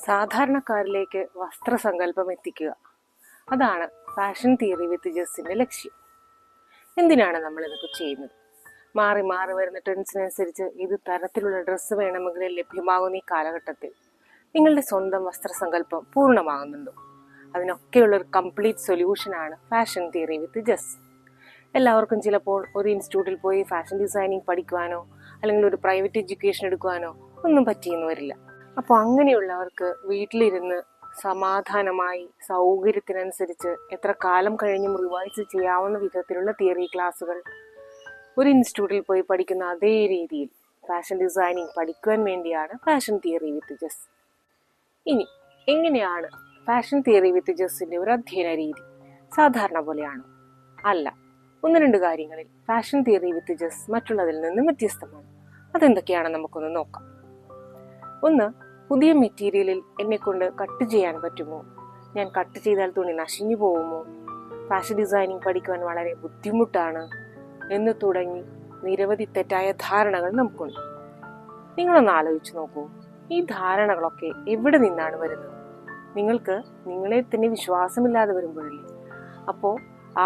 സാധാരണക്കാരിലേക്ക് വസ്ത്രസങ്കല്പം എത്തിക്കുക. അതാണ് fashion theory വിത്ത് ജസ്സിന്റെ ലക്ഷ്യം. എന്തിനാണ് നമ്മൾ ഇതൊക്കെ ചെയ്യുന്നത്? മാറി മാറി വരുന്ന ട്രെൻഡ്സിനനുസരിച്ച് ഏത് തരത്തിലുള്ള ഡ്രസ്സ് വേണമെങ്കിലും ലഭ്യമാകുന്ന ഈ കാലഘട്ടത്തിൽ നിങ്ങളുടെ സ്വന്തം വസ്ത്രസങ്കല്പം പൂർണ്ണമാകുന്നുണ്ടോ? അതിനൊക്കെയുള്ള ഒരു കംപ്ലീറ്റ് സൊല്യൂഷനാണ് ഫാഷൻ തിയറി വിത്ത് ജസ്. എല്ലാവർക്കും ചിലപ്പോൾ ഒരു ഇൻസ്റ്റിറ്റ്യൂട്ടിൽ പോയി ഫാഷൻ ഡിസൈനിങ് പഠിക്കുവാനോ അല്ലെങ്കിൽ ഒരു പ്രൈവറ്റ് എഡ്യൂക്കേഷൻ എടുക്കുവാനോ ഒന്നും പറ്റിയെന്ന് വരില്ല. അപ്പോൾ അങ്ങനെയുള്ളവർക്ക് വീട്ടിലിരുന്ന് സമാധാനമായി സൗകര്യത്തിനനുസരിച്ച് എത്ര കാലം കഴിഞ്ഞും റിവൈസ് ചെയ്യാവുന്ന വിധത്തിലുള്ള തിയറി ക്ലാസ്സുകൾ ഒരു ഇൻസ്റ്റിറ്റ്യൂട്ടിൽ പോയി പഠിക്കുന്ന അതേ രീതിയിൽ ഫാഷൻ ഡിസൈനിങ് പഠിക്കുവാൻ വേണ്ടിയാണ് ഫാഷൻ തിയറി വിത്ത് ജസ്. ഇനി എങ്ങനെയാണ് ഫാഷൻ തിയറി വിത്ത് ജസ്സിന്റെ ഒരു അധ്യയന രീതി? സാധാരണ പോലെയാണോ? അല്ല. ഒന്ന് രണ്ട് കാര്യങ്ങളിൽ ഫാഷൻ തിയറി വിത്ത് ജസ് മറ്റുള്ളതിൽ നിന്നും വ്യത്യസ്തമാണ്. അതെന്തൊക്കെയാണ് നമുക്കൊന്ന് നോക്കാം. ഒന്ന്, പുതിയ മെറ്റീരിയലിൽ എന്നെക്കൊണ്ട് കട്ട് ചെയ്യാൻ പറ്റുമോ? ഞാൻ കട്ട് ചെയ്താൽ തുണി നശിഞ്ഞു പോകുമോ? ഫാഷൻ ഡിസൈനിങ് പഠിക്കുവാൻ വളരെ ബുദ്ധിമുട്ടാണ് എന്ന് തുടങ്ങി നിരവധി തെറ്റായ ധാരണകൾ നമുക്കുണ്ട്. നിങ്ങളൊന്ന് ആലോചിച്ച് നോക്കൂ, ഈ ധാരണകളൊക്കെ എവിടെ നിന്നാണ് വരുന്നത്? നിങ്ങൾക്ക് നിങ്ങളെ തന്നെ വിശ്വാസമില്ലാതെ വരുമ്പോഴല്ലേ? അപ്പോൾ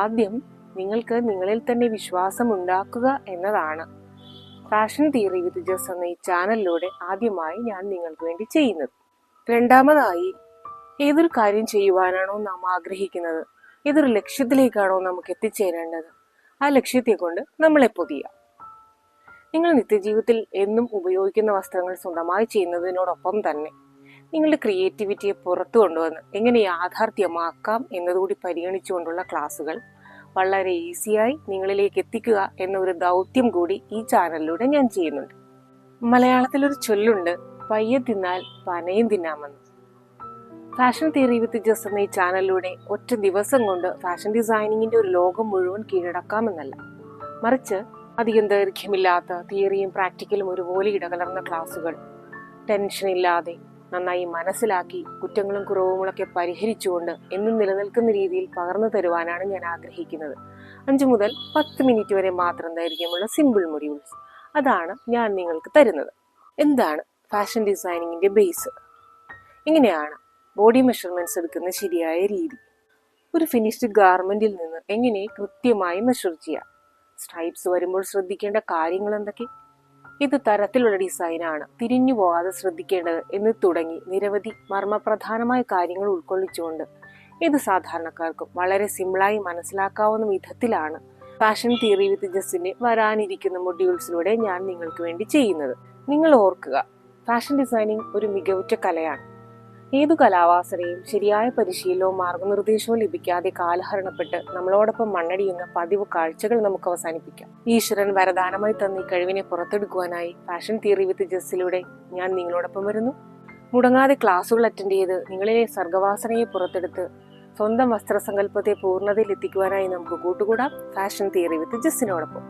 ആദ്യം നിങ്ങൾക്ക് നിങ്ങളിൽ തന്നെ വിശ്വാസം ഉണ്ടാക്കുക എന്നതാണ് ഫാഷൻ തിയറി വിത്ത് ജസ് എന്ന ഈ ചാനലിലൂടെ ആദ്യമായി ഞാൻ നിങ്ങൾക്ക് വേണ്ടി ചെയ്യുന്നത്. രണ്ടാമതായി, ഏതൊരു കാര്യം ചെയ്യുവാനാണോ നാം ആഗ്രഹിക്കുന്നത്, ഏതൊരു ലക്ഷ്യത്തിലേക്കാണോ നമുക്ക് എത്തിച്ചേരേണ്ടത്, ആ ലക്ഷ്യത്തെ കൊണ്ട് നമ്മളെ പൊതിയാം. നിങ്ങൾ നിത്യജീവിതത്തിൽ എന്നും ഉപയോഗിക്കുന്ന വസ്ത്രങ്ങൾ സ്വന്തമായി ചെയ്യുന്നതിനോടൊപ്പം തന്നെ നിങ്ങളുടെ ക്രിയേറ്റിവിറ്റിയെ പുറത്തു കൊണ്ടുവന്ന് എങ്ങനെ യാഥാർത്ഥ്യമാക്കാം എന്നതുകൂടി പരിഗണിച്ചുകൊണ്ടുള്ള ക്ലാസ്സുകൾ വളരെ ഈസിയായി നിങ്ങളിലേക്ക് എത്തിക്കുക എന്ന ഒരു ദൗത്യം കൂടി ഈ ചാനലിലൂടെ ഞാൻ ചെയ്യുന്നുണ്ട്. മലയാളത്തിലൊരു ചൊല്ലുണ്ട്, പയ്യെ തിന്നാൽ പനയും തിന്നാമെന്ന്. ഫാഷൻ തിയറി വിത്ത് ജസ് എന്ന ഈ ചാനലിലൂടെ ഒറ്റ ദിവസം കൊണ്ട് ഫാഷൻ ഡിസൈനിങ്ങിന്റെ ഒരു ലോകം മുഴുവൻ കീഴടക്കാമെന്നല്ല, മറിച്ച് അധികം ദൈർഘ്യമില്ലാത്ത തിയറിയും പ്രാക്ടിക്കലും ഒരുപോലെ ഇടകലർന്ന ക്ലാസ്സുകൾ ടെൻഷനില്ലാതെ നന്നായി മനസ്സിലാക്കി കുറ്റങ്ങളും കുറവുകളൊക്കെ പരിഹരിച്ചുകൊണ്ട് എന്നും നിലനിൽക്കുന്ന രീതിയിൽ പകർന്നു തരുവാനാണ് ഞാൻ ആഗ്രഹിക്കുന്നത്. 5 മുതൽ 10 മിനിറ്റ് വരെ മാത്രം ദൈർഘ്യമുള്ള സിമ്പിൾ മൊഡ്യൂൾസ്, അതാണ് ഞാൻ നിങ്ങൾക്ക് തരുന്നത്. എന്താണ് ഫാഷൻ ഡിസൈനിങ്ങിന്റെ ബേസ്? എങ്ങനെയാണ് ബോഡി മെഷർമെന്റ്സ് എടുക്കുന്ന ശരിയായ രീതി? ഒരു ഫിനിഷ്ഡ് ഗാർമെന്റിൽ നിന്ന് എങ്ങനെ കൃത്യമായി മെഷർ ചെയ്യാം? സ്ട്രൈപ്സ് വരുമ്പോൾ ശ്രദ്ധിക്കേണ്ട കാര്യങ്ങൾ എന്തൊക്കെ? ഇത് തരത്തിലുള്ള ഡിസൈനാണ്, തിരിഞ്ഞു പോകാതെ ശ്രദ്ധിക്കേണ്ടത് എന്ന് തുടങ്ങി നിരവധി മർമ്മപ്രധാനമായ കാര്യങ്ങൾ ഉൾക്കൊള്ളിച്ചുകൊണ്ട് ഇത് സാധാരണക്കാർക്കും വളരെ സിമ്പിളായി മനസ്സിലാക്കാവുന്ന വിധത്തിലാണ് ഫാഷൻ തിയറി വിത്ത് ജസ്സിന്റെ വരാനിരിക്കുന്ന മൊഡ്യൂൾസിലൂടെ ഞാൻ നിങ്ങൾക്ക് വേണ്ടി ചെയ്യുന്നത്. നിങ്ങൾ ഓർക്കുക, ഫാഷൻ ഡിസൈനിങ് ഒരു മികവുറ്റ കലയാണ്. ഏതു കലാവാസനയും ശരിയായ പരിശീലനവും മാർഗനിർദ്ദേശവും ലഭിക്കാതെ കാലഹരണപ്പെട്ട് നമ്മളോടൊപ്പം മണ്ണടിയുന്ന പതിവ് കാഴ്ചകൾ നമുക്ക് അവസാനിപ്പിക്കാം. ഈശ്വരൻ വരദാനമായി തന്ന ഈ കഴിവിനെ പുറത്തെടുക്കുവാനായി ഫാഷൻ തിയറി വിത്ത് ജസ്സിലൂടെ ഞാൻ നിങ്ങളോടൊപ്പം വരുന്നു. മുടങ്ങാതെ ക്ലാസുകൾ അറ്റൻഡ് ചെയ്ത് നിങ്ങളിലെ സർഗവാസനയെ പുറത്തെടുത്ത് സ്വന്തം വസ്ത്രസങ്കല്പത്തെ പൂർണ്ണതയിൽ എത്തിക്കുവാനായി നമുക്ക് കൂട്ടുകൂടാം ഫാഷൻ തിയറി വിത്ത് ജസ്സിനോടൊപ്പം.